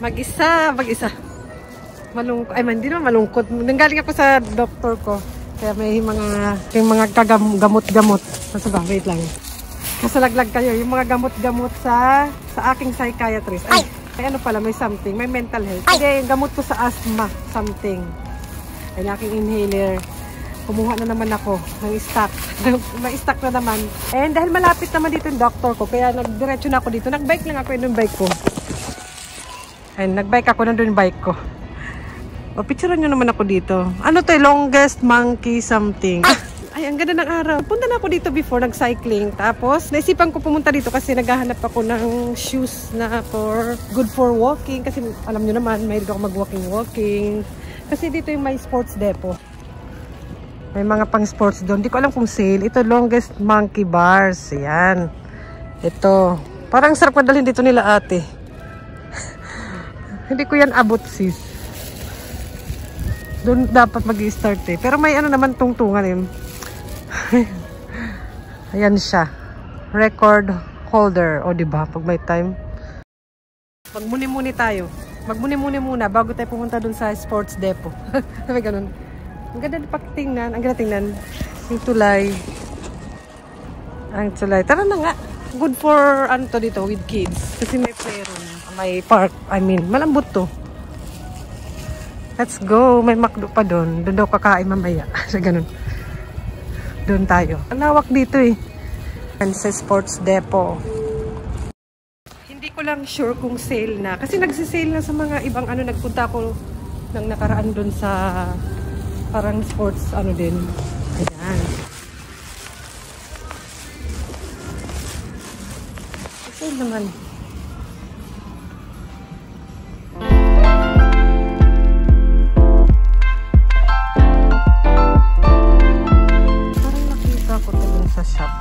Mag-isa. Malungkot. Ay, hindi naman malungkot. Nanggaling ako sa doktor ko. Kaya may mga gamot-gamot. Wait lang. Kasalaglag kayo. Yung mga gamot-gamot sa aking psychiatrist. Ay, ano pala, may something. May mental health. Kasi yung gamot ko sa asthma, something. Ay, aking inhaler. Kumuha na naman ako ng stock. May stock na naman. And dahil malapit naman dito yung doctor ko, kaya nagdiretso na ako dito. Nagbike lang ako yung bike ko. And nagbike ako nandun yung bike ko. O, picturean nyo naman ako dito. Ano to, longest monkey something. Ay, ang ganda ng araw. Punta na ako dito before nag-cycling. Tapos, naisipan ko pumunta dito kasi naghahanap ako ng shoes na good for walking. Kasi alam nyo naman, mahilig ako mag-walking. Kasi dito yung may sports depot. May mga pang sports doon. Hindi ko alam kung sale. Ito, longest monkey bars. Ayan. Ito. Parang sarap madalhin dito nila ate. Hindi ko yan abot sis. Doon dapat mag-i-start eh. Pero may ano naman tungtungan eh. Ayan siya. Record holder. O diba? Pag may time. Magmuni-muni tayo. Magmuni-muni muna bago tayo pumunta doon sa sports depot. Sabi ganun. Ang ganda pakitingnan. Ang ganda tingnan. Yung tulay. Ang tulay. Tara na nga. Good for ano to dito with kids. Kasi may playroom. May park. I mean, malambot to. Let's go. May McDo pa doon. Doon daw kakain mamaya. Sa ganun. Doon tayo. Ang lawak dito eh. And sa sports depot. Hindi ko lang sure kung sale na. Kasi nagsisale na sa mga ibang ano. Nagpunta ako ng nakaraan doon sa parang sports ano din. Ayan. Sale naman. Sa shop.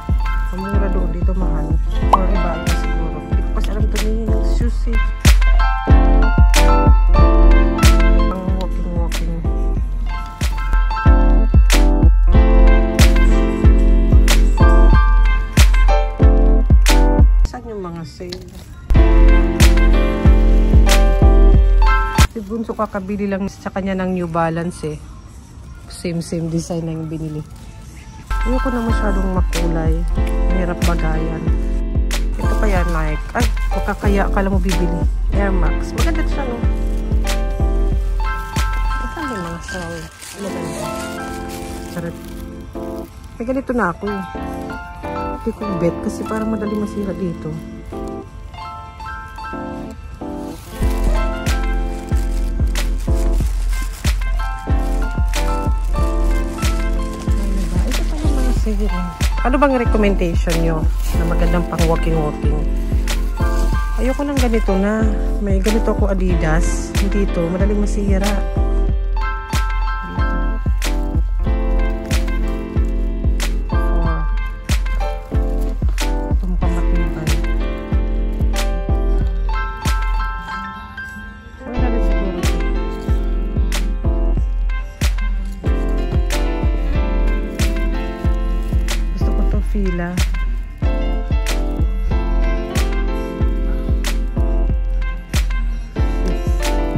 Pamura doon dito mahal. Or iba ito siguro. Hindi ko kasi alam tumingin ng shoes eh. Ang walking. Saan yung mga sale? Si Bunso kakabili lang sa kanya ng New Balance eh. Same design na yung binili. Ayoko na masyadong makulay. Mahirap bagayan. Ito pa yan, Nike. Ay, makakaya akala mo bibili. Air Max. Maganda siya, no? Saan yung mga shawl? Maganda. Sarap. May ganito na ako eh. Hindi ko bet kasi parang madali masira dito. Ano bang recommendation nyo na magandang pang walking? Ayoko ng ganito na. May ganito ako Adidas. Dito, madaling masira. Ito mukhang matibay. Ano namin siguro ito? Fila.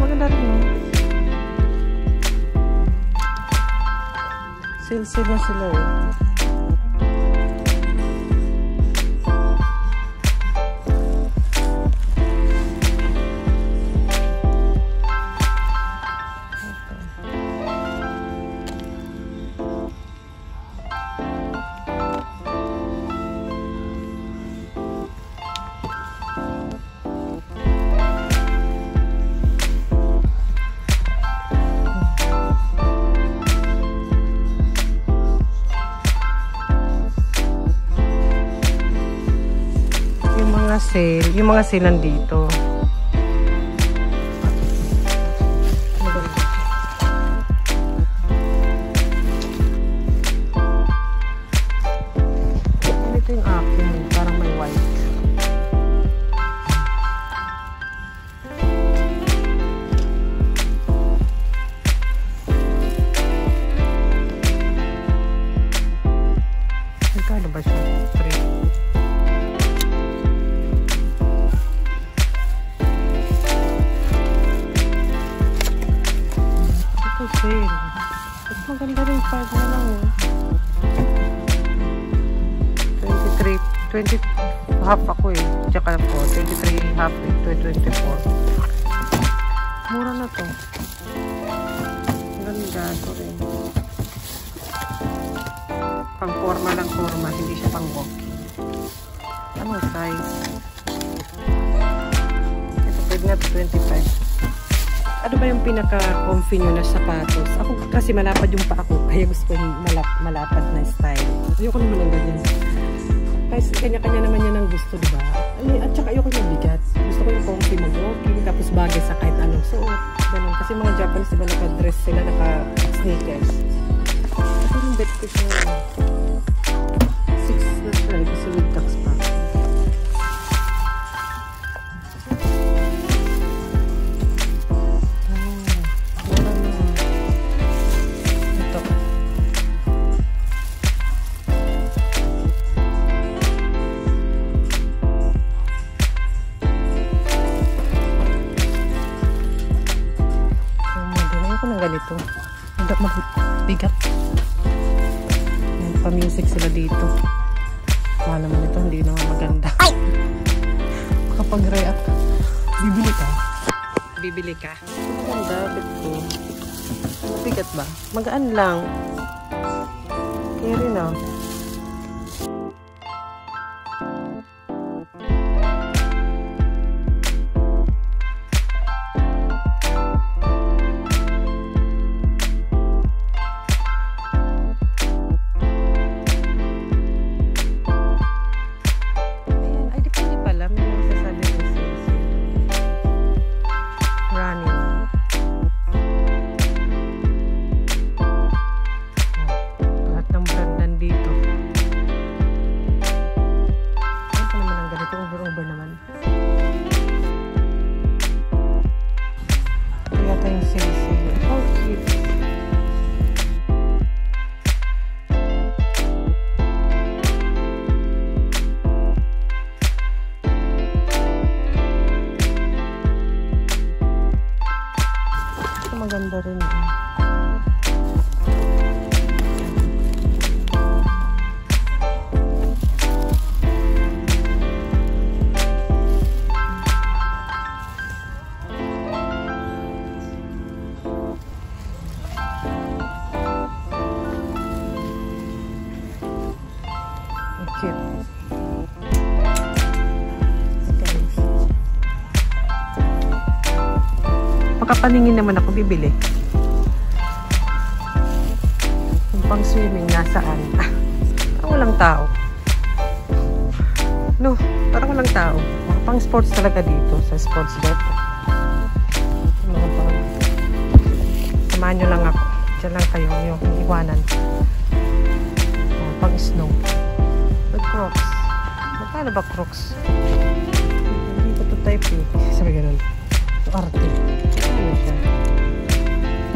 Maganda rin no? Sale na sila eh. Yung mga sale nandito. Ito yung akin, parang may white. Magkano ba siya? 3. 25 na lang. 20 half ako eh. Tsaka po, 23 half eh, 24. Mura na to. Ganda to rin. Pang forma lang forma, hindi siya pang walking. Anong size? Ito pwede na to 25. Ano ba yung pinaka-comfy nyo na sapatos? Ako kasi malapad yung pa ako, kaya gusto ko yung malapad na style. Ayoko naman ng ganyan. Kasi kanya-kanya naman yan ang gusto, diba? At saka ayoko yung bigat. Gusto ko yung comfy mag-walking, tapos bagay sa kahit anong suot. Ganun. Kasi mga Japanese, diba, naka-dress sila, naka-sneakers. Ito yung bet ko siya. 6 na siya, kasi with tax pa. Ganito. Hindi mabigat. May pa-music sila dito. Wala naman ito, hindi naman maganda. Kapag react, bibili ka. Bibili ka. Maganda, bet ko. Mabigat ba? Magaan lang. Kaya rin ah. Maganda rin. Okay. Pagkapaningin naman ako bibili. Yung pang swimming nasaan? Parang walang tao. No, parang walang tao. Pang sports talaga dito sa sports bet. Samahan nyo lang ako. Diyan lang kayo yung iwanan. Pang snow. With Crocs. Magkano ba Crocs? Hindi ko to type eh. Sabi ganun. Arte. Ano siya?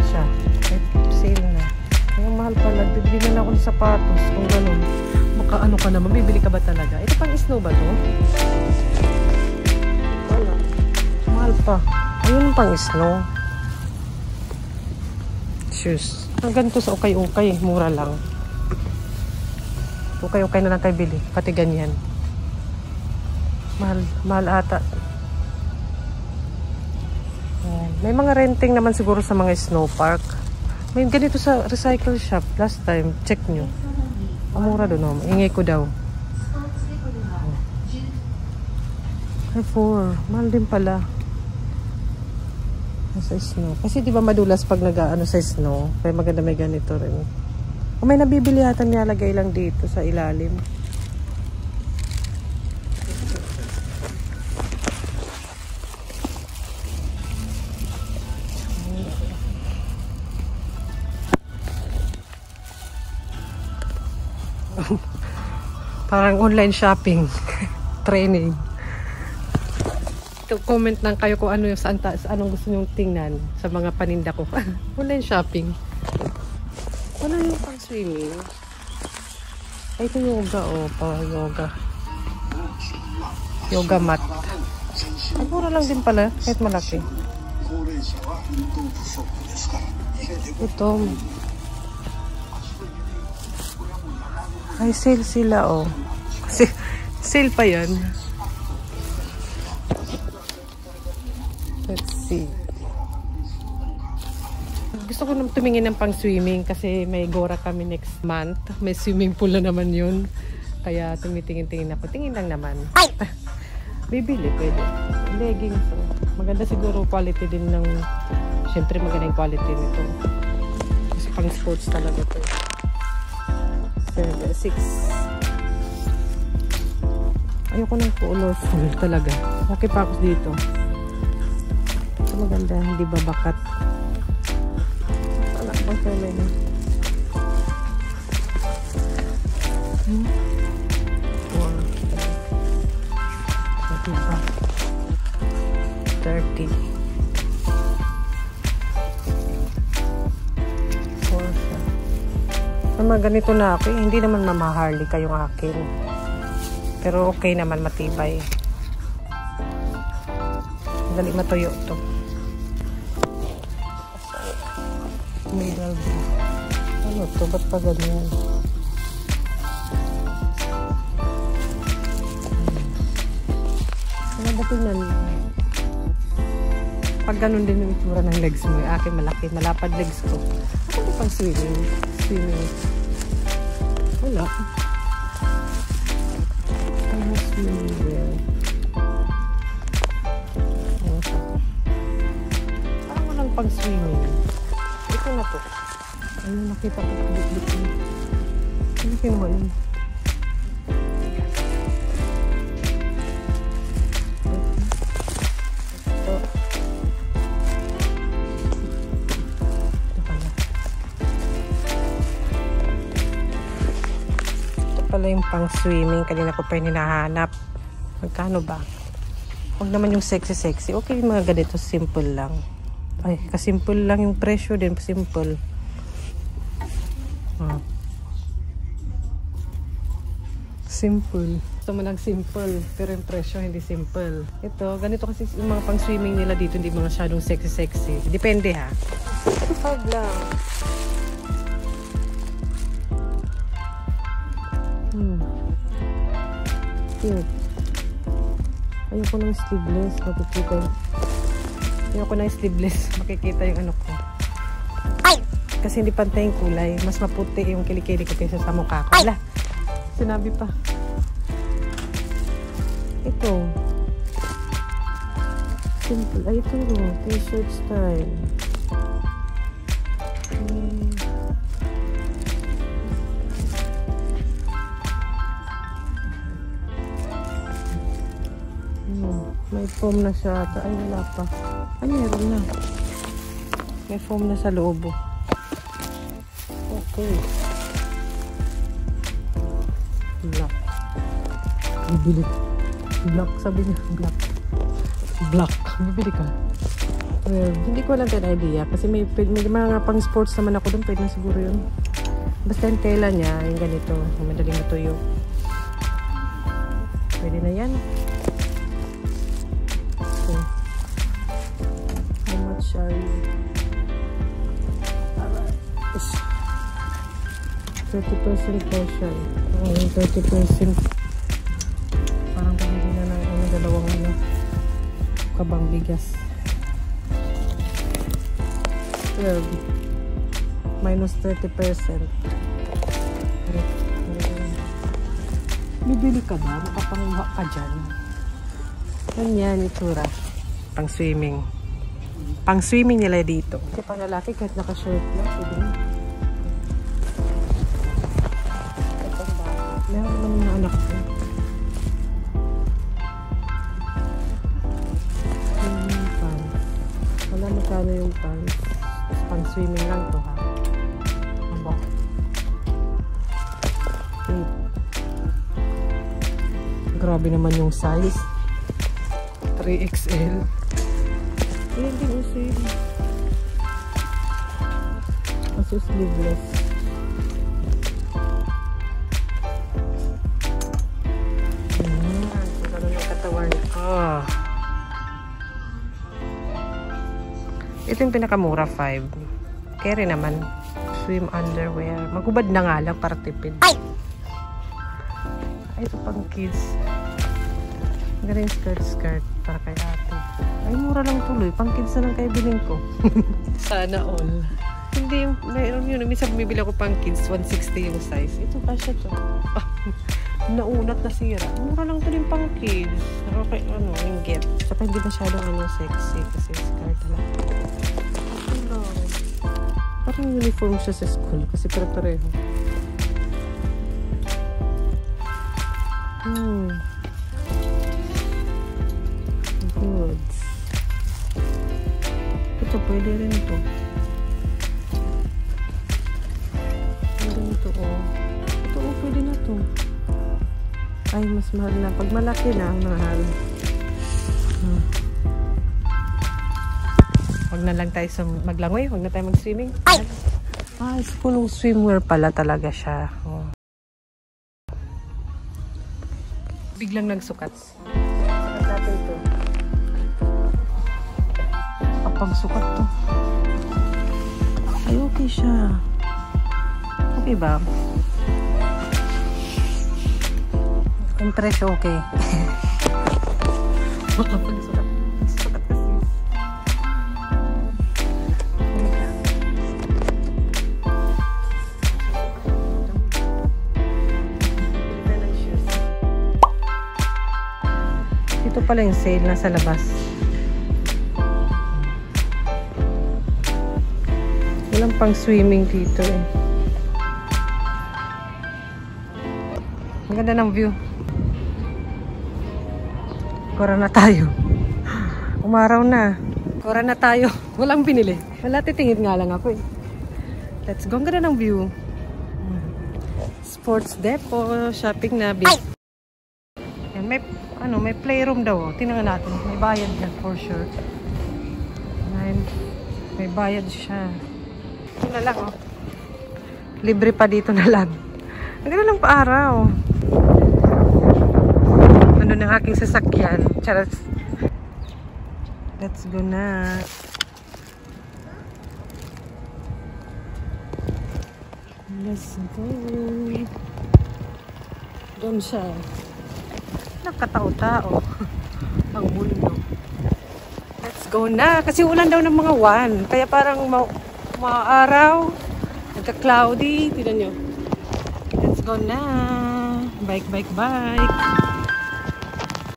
Siya. Sale na. Kaya mahal pala. Bibili na ako ng sapatos. Kung gano'n. Baka ano ka naman. Bibili ka ba talaga? Ito pang snow ba to? Wala. Mahal pa. Ayun pang snow. Shoes. Ang ganito sa ukay-ukay. Mura lang. Ukay-ukay na lang tayo bili. Pati ganyan. Mahal ata. May mga renting naman siguro sa mga snow park. May ganito sa recycle shop. Last time, check nyo. Mura doon, no? Ingay ko daw. Ay, 4. Mahal din pala. Sa snow. Kasi di ba madulas pag nag-ano sa snow. Kaya maganda may ganito rin. O may nabibili yata nilalagay lang dito sa ilalim. Parang online shopping. Training. Ito, comment lang kayo kung ano yung anong gusto nyong tingnan sa mga paninda ko. Online shopping. Ano yung pang swimming? Ay, ito yoga, oh. Pang yoga. Yoga mat. Ang mura lang din pala, kahit malaki. Ito. Ay, sale sila, oh. Sale pa yun. Let's see. Gusto ko nang tumingin ng pang swimming kasi may Gora kami next month. May swimming pool na naman yun. Kaya tumitingin-tingin ako. Tingin lang naman. Bibili, pwede. Leggings. So. Maganda siguro quality din ng... Siyempre maganda yung quality nito. Kasi pang sports talaga ito. 6. Ayoko ng colorful talaga. Laki pa ako dito. Ito maganda. Hindi ba bakat? Wala pang pala na. 30. 4. Mga ganito na ako. Hindi naman mamaharlika yung akin. Pero okay naman, matibay. Dali matuyo to. Middle ba? Ano to? Ba't pa ganyan? Ano ba tingnan? Pag ganun din yung itsura ng legs mo. Yung akin malaki, malapad legs ko. Ano pang swimming? Swimming. Wala. Ano swimming there? Parang walang pang swimming. Ito na to. Ano nakita ko? Ano kinuha yun? Pala yung pang swimming. Kanina ko pa yung hinahanap. Magkano ba? Huwag naman yung sexy. Okay yung mga ganito. Simple lang. Ay, kasimple lang yung presyo din. Simple. Simple. Gusto mo ng simple. Pero yung presyo hindi simple. Ito, ganito kasi yung mga pang swimming nila dito. Hindi mga masyadong sexy. Depende ha. Ito 5 lang. Cute. Ayoko ng sleeveless. Makikita yung... Ayoko ng sleeveless. Makikita yung ano ko. Ay! Kasi hindi pantay yung kulay. Mas maputi yung kilikili ko kaysa sa mukha ko. Ala! Sinabi pa. Ito. Simple. Ay, ito. T-shirt style. May foam na siya ata. Ay, wala pa. Ay, meron na. May foam na sa loob. Okay. Black. Bibili. Black. Sabi niya, black. Black. Bibili ka. Well, hindi ko lang din idea. Kasi may mga pang sports naman ako doon. Pwede na siguro yun. Basta yung tela niya, yung ganito. Madaling matuyo. Pwede na yan. How much are you? 30% portion. Yung 30%. Parang pagiging na ng dalawang kabang bigas. 12. Minus 30%. Bibili ka ba? Makapanguha ka dyan. Ganyan, itsura. Pang swimming. Pang swimming nila dito. Kasi pang lalaki, kahit naka-shirt lang, pwede na. Meron naman yung anak ko. Yung pants. Wala magkano yung pants. Pang swimming lang to ha. Aba. 8. Grabe naman yung size. 3XL. Hindi uso yun. Kaso sleeveless. Ganun yung katawan ko. Ito yung pinakamura, 5. Carry naman. Swim underwear. Magubad na nga lang para tipid. Ay! Ay, ito pang kids. Galing skirt para kay ate. Ay, mura lang tuloy. Pang kids na lang kayo bilhin ko. Sana all. Hindi, mayroon yun. Minsan bumibili ako pang kids, 160 yung size. Ito, kasya to. Naunat na sira. Mura lang to din pang kids. Okay, yung get. Saka hindi masyadong sexy kasi skirt lang. Okay lang. Parang uniform siya sa school kasi pare-pareho. Good. Ito, pwede rin ito. Ito, pwede na to. Ay, mas mahal na. Pag malaki na, mahal. Huwag na lang tayo maglangoy. Huwag na tayo mag-swimming. Ay, school swimwear pala talaga siya. Oh. Biglang nagsukat. Sukat natin ito. Kapag sukat to. Ay, okay siya. Okay ba? Ang presyo okay. Kapag sukat. Sukat kasi. Ito pala yung sale nasa labas. Walang pang swimming dito eh. Ang ganda ng view. Kura na tayo. Umaraw na. Kura na tayo. Walang pinili. Wala, titingin nga lang ako eh. Let's go. Ang ganda ng view. Sports depot. Shopping na. Yan, may playroom daw. Tingnan natin. May bayad yan for sure. May bayad siya. Ito na lang, oh. Libre pa dito na lang. Ang ganda lang pa-araw. Ano ng aking sasakyan. Charot. Let's go na. Let's go. Doon siya. Nakatao-tao. Ang mundo. Let's go na. Kasi ulan daw ng mga 1. Kaya parang maaraw. Nagka-cloudy. Tignan nyo. Let's go na. Bike.